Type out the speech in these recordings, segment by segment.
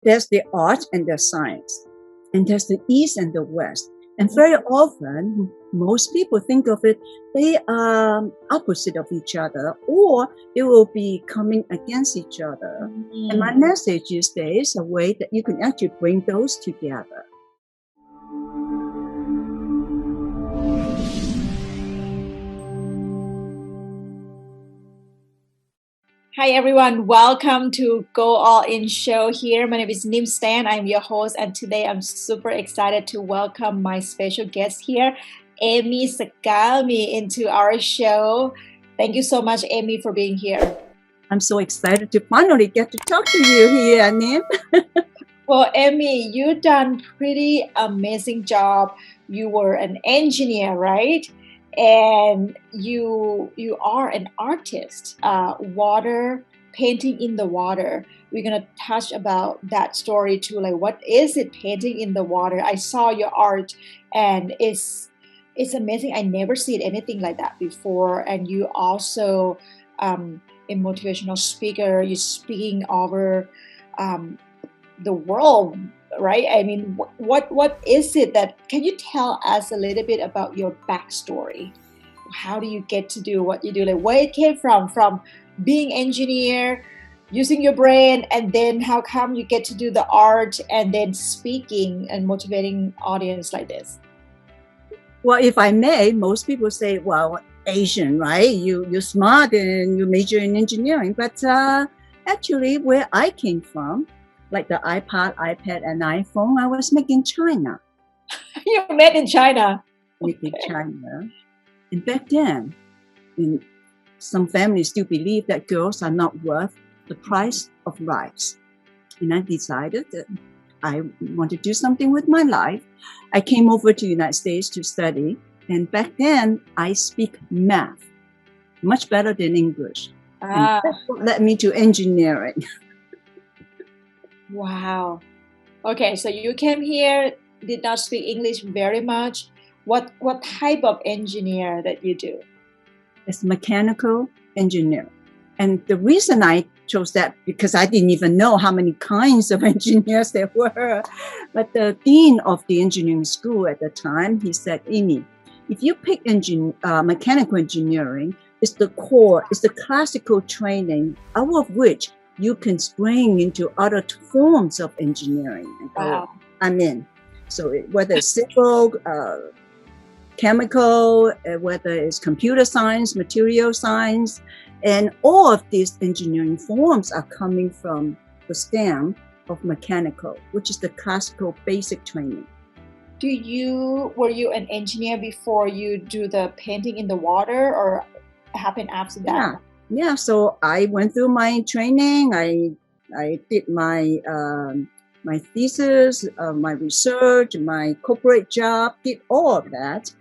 There's the art and the science, and there's the East and the West. And very often, most people think of it, they are opposite of each other, or they will be coming against each other. And my message is there is a way that you can actually bring those together. Hi everyone, welcome to Go All In show here. My name is Stant. I'm your host, and today I'm super excited to welcome my special guest here, Amy Segami, into our show. Thank you so much, Amy, for being here. I'm so excited to finally get to talk to you here, Nim. Well, Amy, you've done pretty amazing job. You were an engineer, right? And you are an artist, water painting in the water. We're gonna touch about that story too. Like, what is it, painting in the water? I saw your art, and it's amazing. I never seen anything like that before. And you also a motivational speaker. You're speaking over the world, right? I mean, what is it that, can you tell us a little bit about your backstory? How do you get to do what you do? Like, where it came from being engineer, using your brain, and then how come you get to do the art and then speaking and motivating audience like this? Well, if I may, most people say, well, Asian, right? You're smart and you major in engineering. But actually, where I came from, like the iPod, iPad, and iPhone, I was making China. You made in China. Making China. And back then, some families still believe that girls are not worth the price of rice. And I decided that I want to do something with my life. I came over to the United States to study. And back then, I speak math much better than English. And that's what led me to engineering. Wow. Okay, so you came here, did not speak English very much. What type of engineer that you do? It's mechanical engineer. And the reason I chose that, because I didn't even know how many kinds of engineers there were. But the dean of the engineering school at the time, he said, Amy, if you pick mechanical engineering, it's the core, it's the classical training, out of which you can spring into other forms of engineering. Wow. I'm in. So whether it's civil, chemical, whether it's computer science, material science, and all of these engineering forms are coming from the stem of mechanical, which is the classical basic training. Were you an engineer before you do the painting in the water, or happened after that? Yeah. So I went through my training. I did my my thesis, my research, my corporate job, did all of that.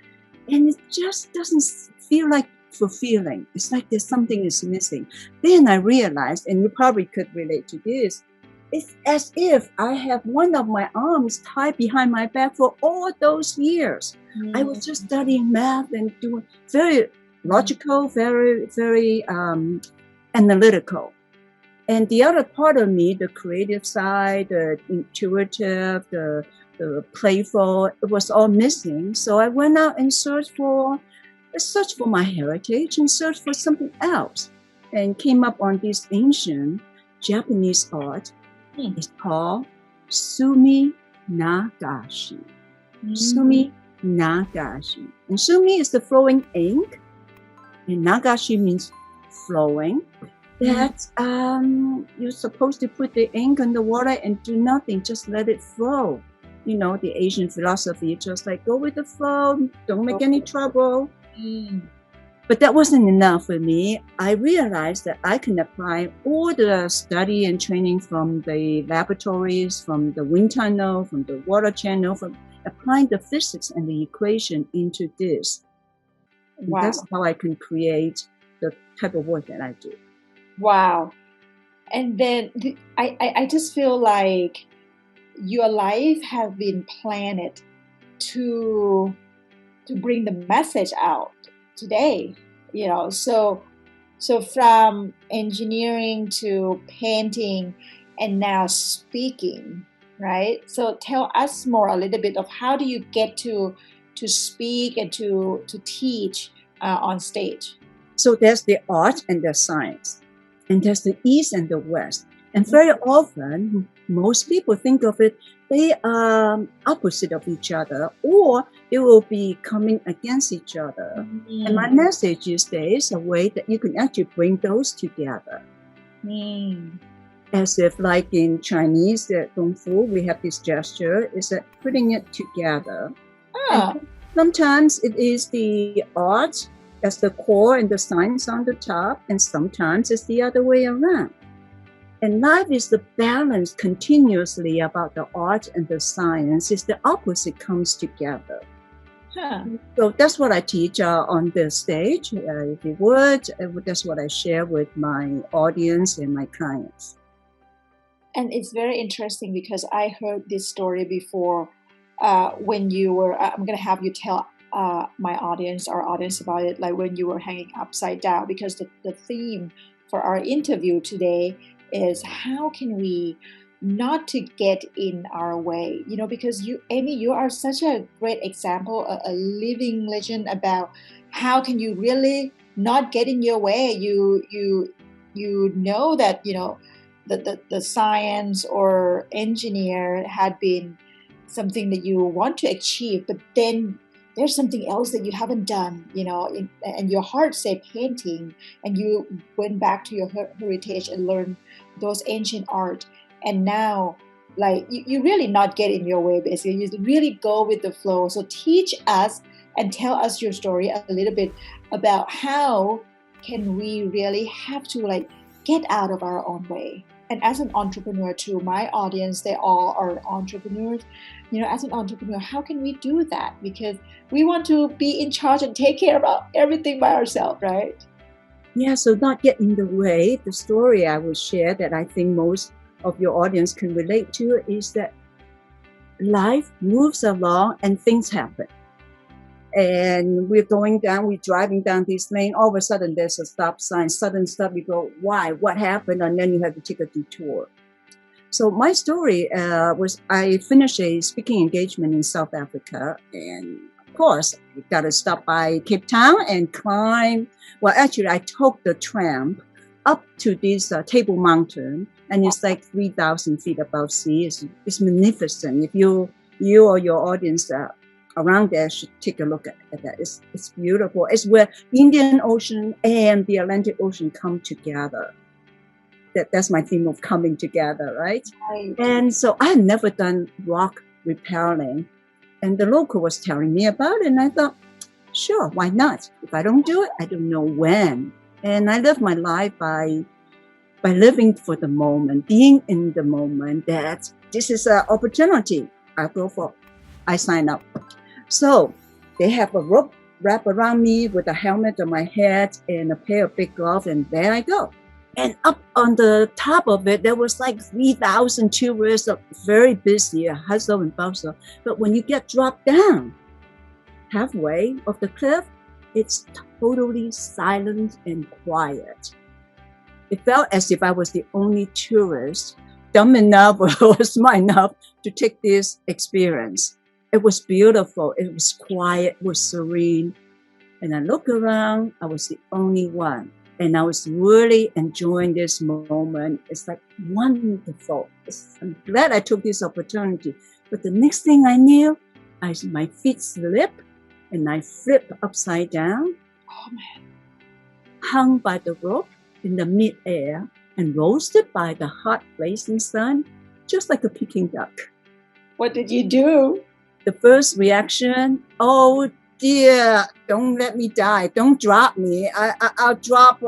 And it just doesn't feel like fulfilling. It's like there's something is missing. Then I realized, and you probably could relate to this, it's as if I have one of my arms tied behind my back for all those years. I was just studying math and doing very logical, very, very analytical. And the other part of me, the creative side, the intuitive, the playful, it was all missing. So I went out and searched for my heritage and searched for something else, and came up on this ancient Japanese art. It's called Sumi Nagashi. Sumi Nagashi. And Sumi is the flowing ink, and Nagashi means flowing. That you're supposed to put the ink in the water and do nothing, just let it flow. You know, the Asian philosophy, just like go with the flow, don't make any trouble. But that wasn't enough for me. I realized that I can apply all the study and training from the laboratories, from the wind tunnel, from the water channel, from applying the physics and the equation into this. Wow. That's how I can create the type of work that I do. Wow. And then I just feel like your life has been planned to bring the message out today, you know. So from engineering to painting, and now speaking, right? So tell us more a little bit of how do you get to speak and to teach on stage? So there's the art and the science, and there's the East and the West. And very often, most people think of it, they are opposite of each other, or they will be coming against each other. And my message is there is a way that you can actually bring those together. As if like in Chinese, the Kung Fu, we have this gesture, is that putting it together. And sometimes it is the art as the core and the science on the top, and sometimes it's the other way around. And life is the balance continuously about the art and the science. It's the opposite comes together. So that's what I teach on the stage. If you would, that's what I share with my audience and my clients. And it's very interesting because I heard this story before when you were, I'm going to have you tell my audience, our audience about it, like when you were hanging upside down, because the theme for our interview today is how can we not to get in our way, because you, Amy, you are such a great example, a living legend about how can you really not get in your way. You know that, the science or engineer had been something that you want to achieve, but then there's something else that you haven't done, and your heart said painting, and you went back to your heritage and learned those ancient art. And now, like, you really not get in your way, basically. You really go with the flow. So teach us and tell us your story a little bit about how can we really have to, like, get out of our own way. And as an entrepreneur too, my audience, they all are entrepreneurs. As an entrepreneur, how can we do that? Because we want to be in charge and take care of everything by ourselves, right? Yeah, so not get in the way. The story I will share that I think most of your audience can relate to is that life moves along and things happen. And we're driving down this lane. All of a sudden, there's a stop sign. Sudden stop, you go, why? What happened? And then you have to take a detour. So my story was I finished a speaking engagement in South Africa. And of course, you got to stop by Cape Town and climb. Well, actually, I took the tram up to this Table Mountain. And it's like 3,000 feet above sea. It's magnificent. If you or your audience around there should take a look at that. It's beautiful. It's where the Indian Ocean and the Atlantic Ocean come together. That's my theme of coming together, right? And so I had never done rock rappelling. And the local was telling me about it. And I thought, sure, why not? If I don't do it, I don't know when. And I live my life by living for the moment, being in the moment, that this is an opportunity. I sign up. So they have a rope wrapped around me with a helmet on my head and a pair of big gloves, and there I go. And up on the top of it, there was like 3,000 tourists, very busy, hustle and bustle. But when you get dropped down halfway of the cliff, it's totally silent and quiet. It felt as if I was the only tourist dumb enough or smart enough to take this experience. It was beautiful. It was quiet. It was serene. And I looked around. I was the only one. And I was really enjoying this moment. It's like wonderful. I'm glad I took this opportunity. But the next thing I knew, my feet slipped and I flipped upside down. Oh, man. Hung by the rope in the mid-air and roasted by the hot blazing sun, just like a Peking duck. What did you do? The first reaction, oh dear, don't let me die. Don't drop me. I'll drop,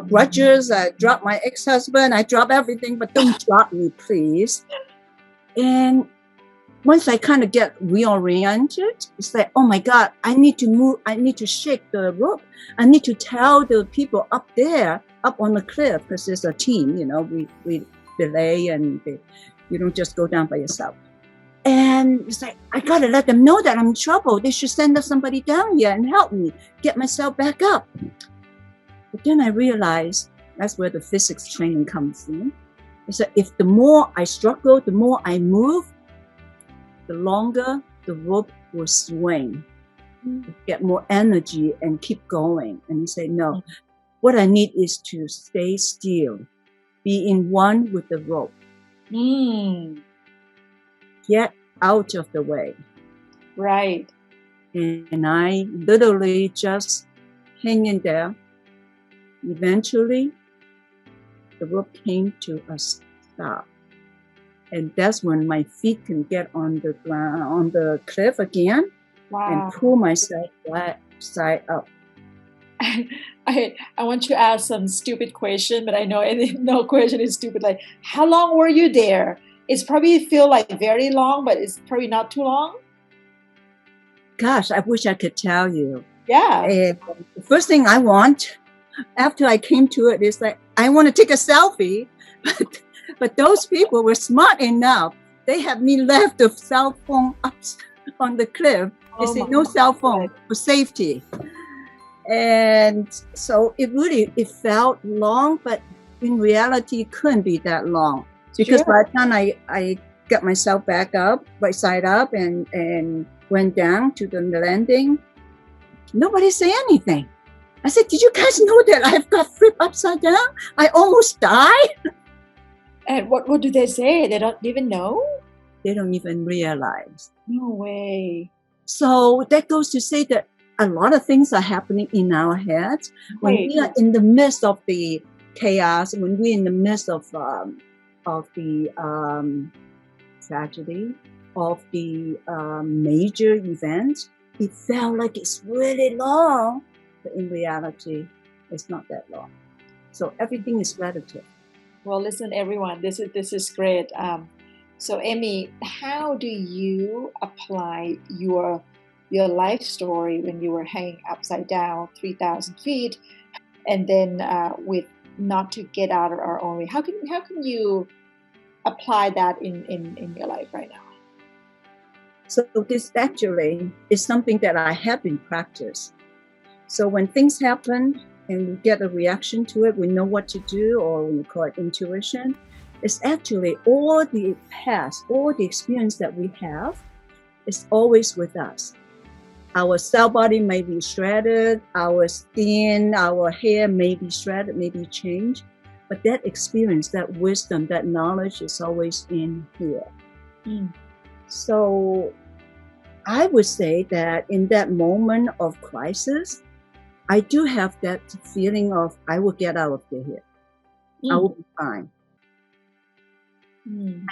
grudges. I drop my ex-husband. I drop everything, but don't drop me, please. And once I kind of get reoriented, it's like, oh my God, I need to move. I need to shake the rope. I need to tell the people up there, up on the cliff, because there's a team, we belay and you don't just go down by yourself. And it's like, I got to let them know that I'm in trouble. They should send somebody down here and help me get myself back up. But then I realized that's where the physics training comes in. He said, if the more I struggle, the more I move, the longer the rope will swing, get more energy and keep going. And he said, no, what I need is to stay still, be in one with the rope, get out of the way. Right. And I literally just hang in there. Eventually, the rope came to a stop. And that's when my feet can get on the ground, on the cliff again, and pull myself right side up. I want to ask some stupid question, but I know no question is stupid. Like, how long were you there? It's probably feel like very long, but it's probably not too long. Gosh, I wish I could tell you. Yeah. The first thing I want after I came to it is like, I want to take a selfie, but those people were smart enough. They had me left the cell phone up on the cliff. They said no cell phone for safety. And so it felt long, but in reality, it couldn't be that long. Because by the time I got myself back up, right side up, and went down to the landing, nobody said anything. I said, did you guys know that I've got flipped upside down? I almost died. And what do they say? They don't even know? They don't even realize. No way. So that goes to say that a lot of things are happening in our heads. When we are in the midst of the chaos, when we're in the midst of the tragedy, of the major event, it felt like it's really long, but in reality, it's not that long. So everything is relative. Well, listen, everyone, this is great. So, Amy, how do you apply your life story when you were hanging upside down 3,000 feet, and then with not to get out of our own way? How can you apply that in your life right now? So this actually is something that I have been practiced. So when things happen and we get a reaction to it, we know what to do, or we call it intuition. It's actually all the past, all the experience that we have is always with us. Our cell body may be shredded, our skin, our hair may be shredded, may be changed, but that experience, that wisdom, that knowledge is always in here. So I would say that in that moment of crisis, I do have that feeling of I will get out of here. I will be fine.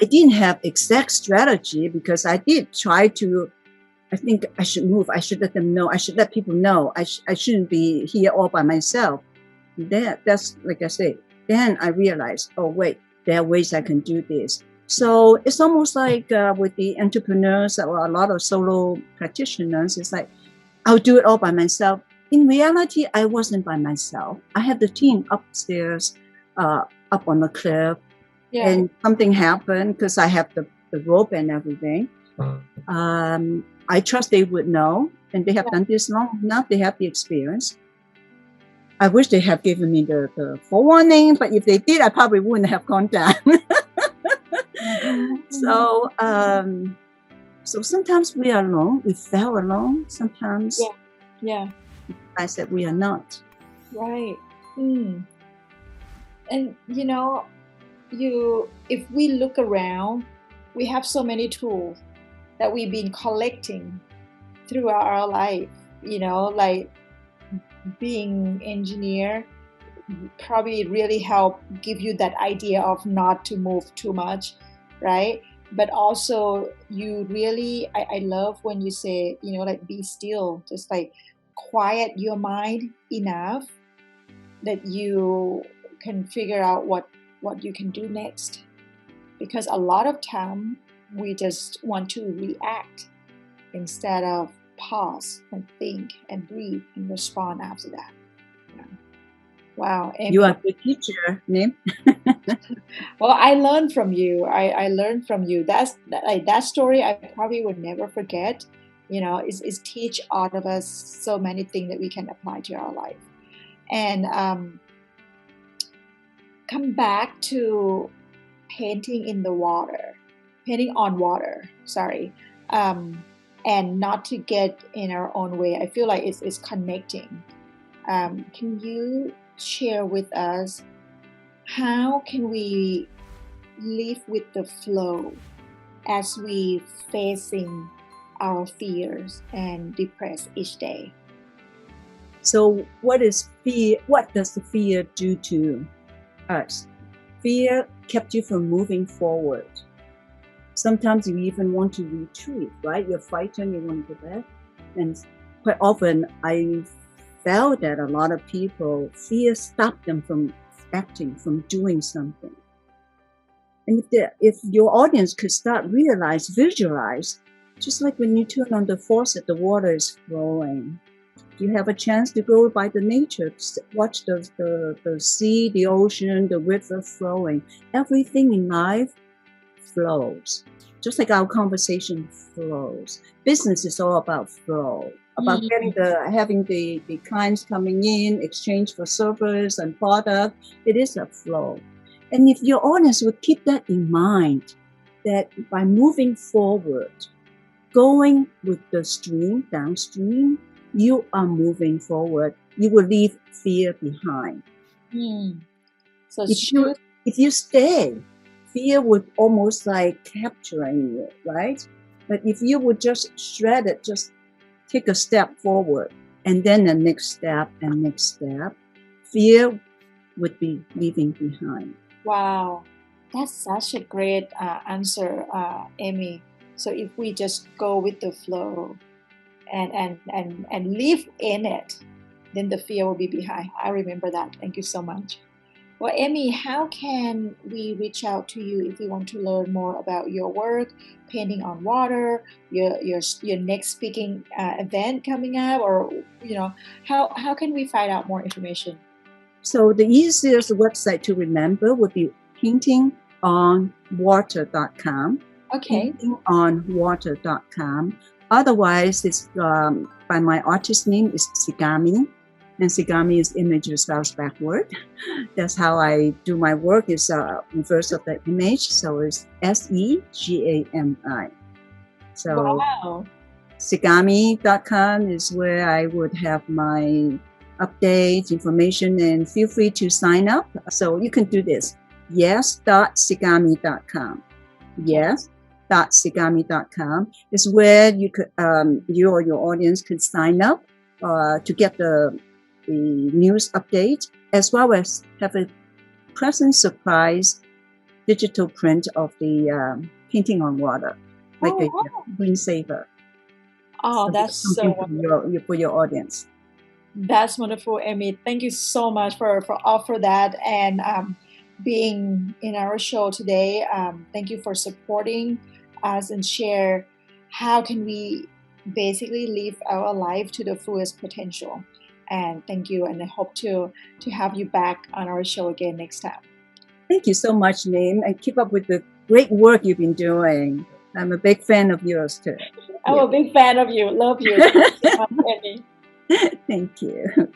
I didn't have exact strategy because I did try to, I think I should move. I should let them know. I should let people know. I shouldn't be here all by myself. That's like I say. Then I realized, oh wait, there are ways I can do this. So it's almost like with the entrepreneurs or a lot of solo practitioners, it's like, I'll do it all by myself. In reality, I wasn't by myself. I had the team upstairs, up on the cliff, and something happened because I have the rope and everything. I trust they would know, and they have done this long enough. They have the experience. I wish they had given me the forewarning, but if they did, I probably wouldn't have gone down. So sometimes we are alone. We felt alone. Sometimes, I said we are not. Right. And if we look around, we have so many tools that we've been collecting throughout our life. Like being engineer probably really help give you that idea of not to move too much, right? But also you really, I love when you say, like be still, just like quiet your mind enough that you can figure out what you can do next. Because a lot of time we just want to react instead of pause and think and breathe and respond after that. Wow. Amy. You are a good teacher, Nim. Well, I learned from you. I learned from you. That story I probably would never forget. Is teach all of us so many things that we can apply to our life. And come back to painting in the water, painting on water, sorry, and not to get in our own way. I feel like it's connecting. Can you share with us how can we live with the flow as we facing our fears and depressed each day? So what is fear? What does the fear do to us? Fear kept you from moving forward. Sometimes you even want to retreat, right? You're frightened, you want to go back. And quite often I felt that a lot of people, fear stopped them from acting, from doing something. And if your audience could start visualize, just like when you turn on the faucet, the water is flowing. You have a chance to go by the nature, watch the sea, the ocean, the river flowing. Everything in life flows. Just like our conversation flows. Business is all about flow, about having the clients coming in, exchange for service and product. It is a flow. And if your audience would keep that in mind, that by moving forward, going with the stream, downstream, you are moving forward. You will leave fear behind. So if you stay, fear would almost like capturing you, right? But if you would just shred it, just take a step forward, and then the next step and next step, fear would be leaving behind. Wow, that's such a great answer, Amy. So if we just go with the flow and live in it, then the fear will be behind. I remember that. Thank you so much. Well, Amy, how can we reach out to you if we want to learn more about your work, painting on water, your next speaking event coming up, or how can we find out more information? So the easiest website to remember would be paintingonwater.com. Okay. Paintingonwater.com. Otherwise, it's by my artist name is Segami. And Segami is image spelled backward. That's how I do my work, is reverse of the image. So it's Segami. So wow. Segami.com is where I would have my updates, information, and feel free to sign up. So you can do this. Yes.segami.com. Yes.segami.com is where you could you or your audience could sign up to get the news update, as well as have a present surprise digital print of the painting on water, like a screensaver. Oh, so that's so wonderful for your audience. That's wonderful, Amy. Thank you so much for offering that and being in our show today. Thank you for supporting us and share how can we basically live our life to the fullest potential. And thank you, and I hope to have you back on our show again next time. Thank you so much, Nim, and keep up with the great work you've been doing. I'm a big fan of yours too. I'm a big fan of you. Love you. Thank you so much, Amy. Thank you.